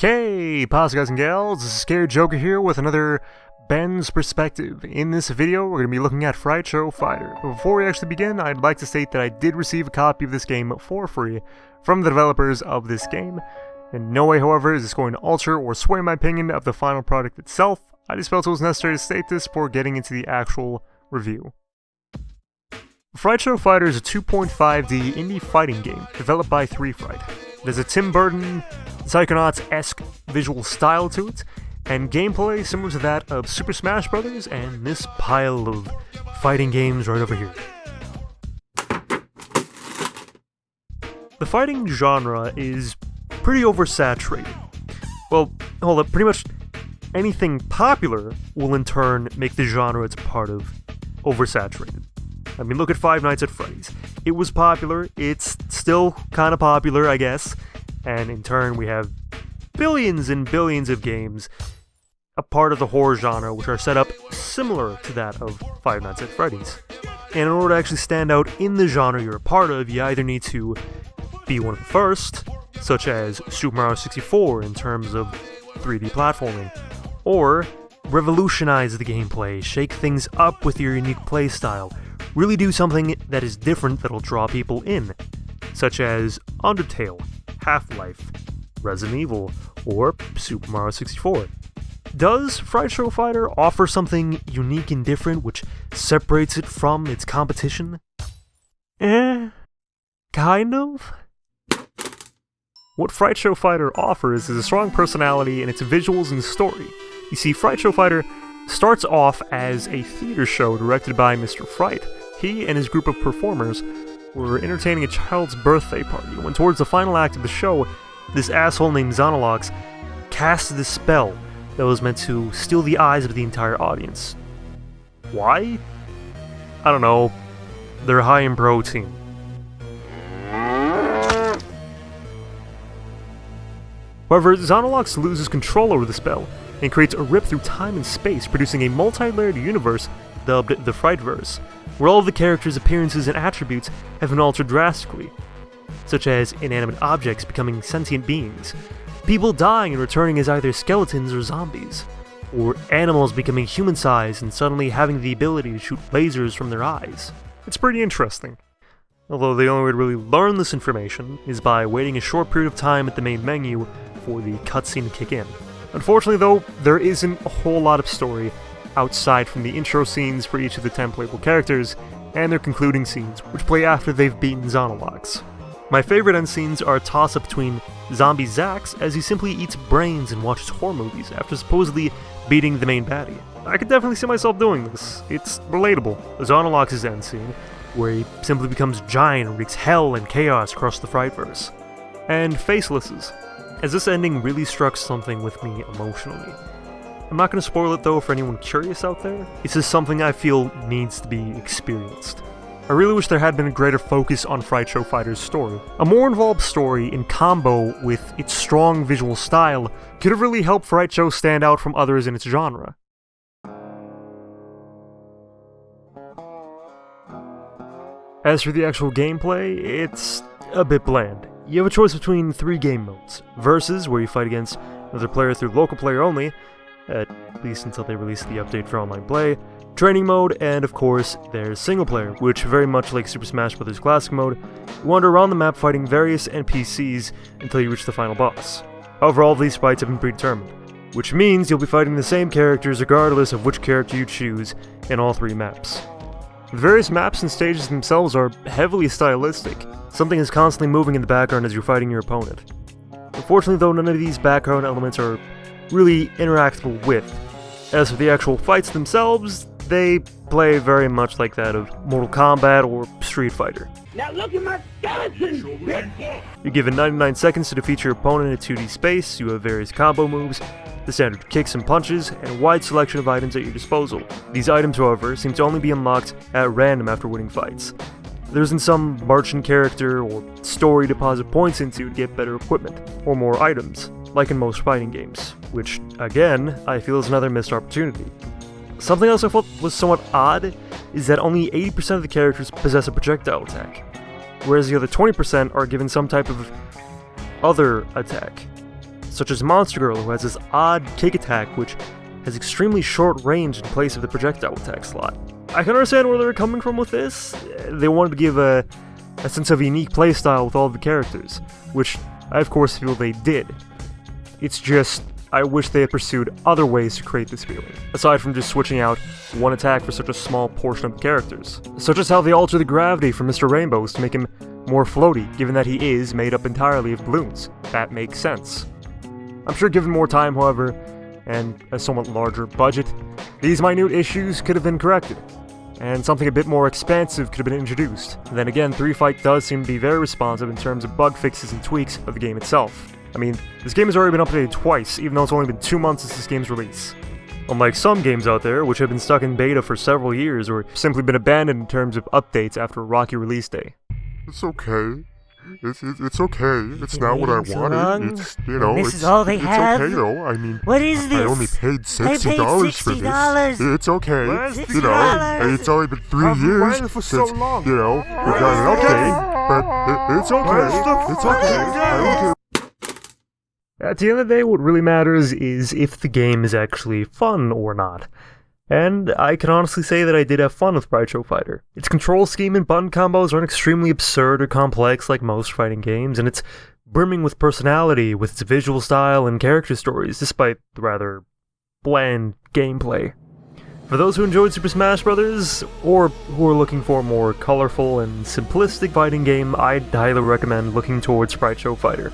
Okay, pause guys and gals, this is Scared Joker here with another Ben's Perspective. In this video, we're going to be looking at FrightShow Fighter. But before we actually begin, I'd like to state that I did receive a copy of this game for free from the developers of this game. In no way, however, is this going to alter or sway my opinion of the final product itself. I just felt it was necessary to state this before getting into the actual review. FrightShow Fighter is a 2.5D indie fighting game developed by 3Fright. It has a Tim Burton, Psychonauts-esque visual style to it, and gameplay similar to that of Super Smash Bros. And this pile of fighting games right over here. The fighting genre is pretty oversaturated. Well, hold up, pretty much anything popular will in turn make the genre it's a part of oversaturated. I mean, look at Five Nights at Freddy's. It was popular, it's still kind of popular, I guess, and in turn we have billions and billions of games a part of the horror genre which are set up similar to that of Five Nights at Freddy's. And in order to actually stand out in the genre you're a part of, you either need to be one of the first, such as Super Mario 64 in terms of 3D platforming, or revolutionize the gameplay, shake things up with your unique playstyle, really do something that is different that'll draw people in, such as Undertale, Half-Life, Resident Evil, or Super Mario 64. Does FrightShow Fighter offer something unique and different which separates it from its competition? Kind of? What FrightShow Fighter offers is a strong personality in its visuals and story. You see, FrightShow Fighter starts off as a theater show directed by Mr. Fright. He and his group of performers were entertaining a child's birthday party when towards the final act of the show, this asshole named Xenolox cast this spell that was meant to steal the eyes of the entire audience. Why? I don't know. They're high in protein. However, Xenolox loses control over the spell and creates a rip through time and space, producing a multi-layered universe dubbed the Frightverse, where all of the characters' appearances and attributes have been altered drastically, such as inanimate objects becoming sentient beings, people dying and returning as either skeletons or zombies, or animals becoming human-sized and suddenly having the ability to shoot lasers from their eyes. It's pretty interesting. Although the only way to really learn this information is by waiting a short period of time at the main menu for the cutscene to kick in. Unfortunately though, there isn't a whole lot of story outside from the intro scenes for each of the 10 playable characters, and their concluding scenes, which play after they've beaten Xenolox. My favorite end scenes are a toss-up between Zombie Zax, as he simply eats brains and watches horror movies after supposedly beating the main baddie. I could definitely see myself doing this. It's relatable. Xenolox's end scene, where he simply becomes giant and wreaks hell and chaos across the Frightverse. And Faceless's, as this ending really struck something with me emotionally. I'm not going to spoil it though for anyone curious out there. It's just something I feel needs to be experienced. I really wish there had been a greater focus on FrightShow Fighter's story. A more involved story in combo with its strong visual style could have really helped FrightShow stand out from others in its genre. As for the actual gameplay, it's a bit bland. You have a choice between 3 game modes. Versus, where you fight against another player through local player only, at least until they release the update for online play, training mode, and of course, there's single player, which very much like Super Smash Bros. Classic mode, you wander around the map fighting various NPCs until you reach the final boss. However, all of these fights have been predetermined, which means you'll be fighting the same characters regardless of which character you choose in all 3 maps. The various maps and stages themselves are heavily stylistic. Something is constantly moving in the background as you're fighting your opponent. Unfortunately though, none of these background elements are really interactable with. As for the actual fights themselves, they play very much like that of Mortal Kombat or Street Fighter. Now look at my skeleton! You're given 99 seconds to defeat your opponent in a 2D space, you have various combo moves, the standard kicks and punches, and a wide selection of items at your disposal. These items, however, seem to only be unlocked at random after winning fights. There isn't some marching character or story to deposit points into to get better equipment, or more items, like in most fighting games, which, again, I feel is another missed opportunity. Something else I thought was somewhat odd is that only 80% of the characters possess a projectile attack, whereas the other 20% are given some type of other attack. such as Monster Girl, who has this odd kick attack which has extremely short range in place of the projectile attack slot. I can understand where they're coming from with this. They wanted to give a sense of a unique playstyle with all of the characters, which I of course feel they did. It's just, I wish they had pursued other ways to create this feeling, aside from just switching out one attack for such a small portion of the characters. Such as how they altered the gravity for Mr. Rainbows to make him more floaty, given that he is made up entirely of balloons. That makes sense. I'm sure given more time, however, and a somewhat larger budget, these minute issues could have been corrected, and something a bit more expansive could have been introduced. Then again, 3 Fight does seem to be very responsive in terms of bug fixes and tweaks of the game itself. I mean, this game has already been updated twice, even though it's only been 2 months since this game's release. Unlike some games out there, which have been stuck in beta for several years, or simply been abandoned in terms of updates after a rocky release day. It's okay. It's okay. It's not what I wanted. It's, this is all they have? It's okay though. I mean, What is this? I only paid $60 for $60. this. It's okay. $60. It's only been 3 years for since, so long? we got an update, but it's okay. It's okay. I don't care. At the end of the day, what really matters is if the game is actually fun or not. And I can honestly say that I did have fun with FrightShow Fighter. Its control scheme and button combos aren't extremely absurd or complex like most fighting games, and it's brimming with personality with its visual style and character stories, despite the rather bland gameplay. For those who enjoyed Super Smash Bros., or who are looking for a more colorful and simplistic fighting game, I'd highly recommend looking towards FrightShow Fighter.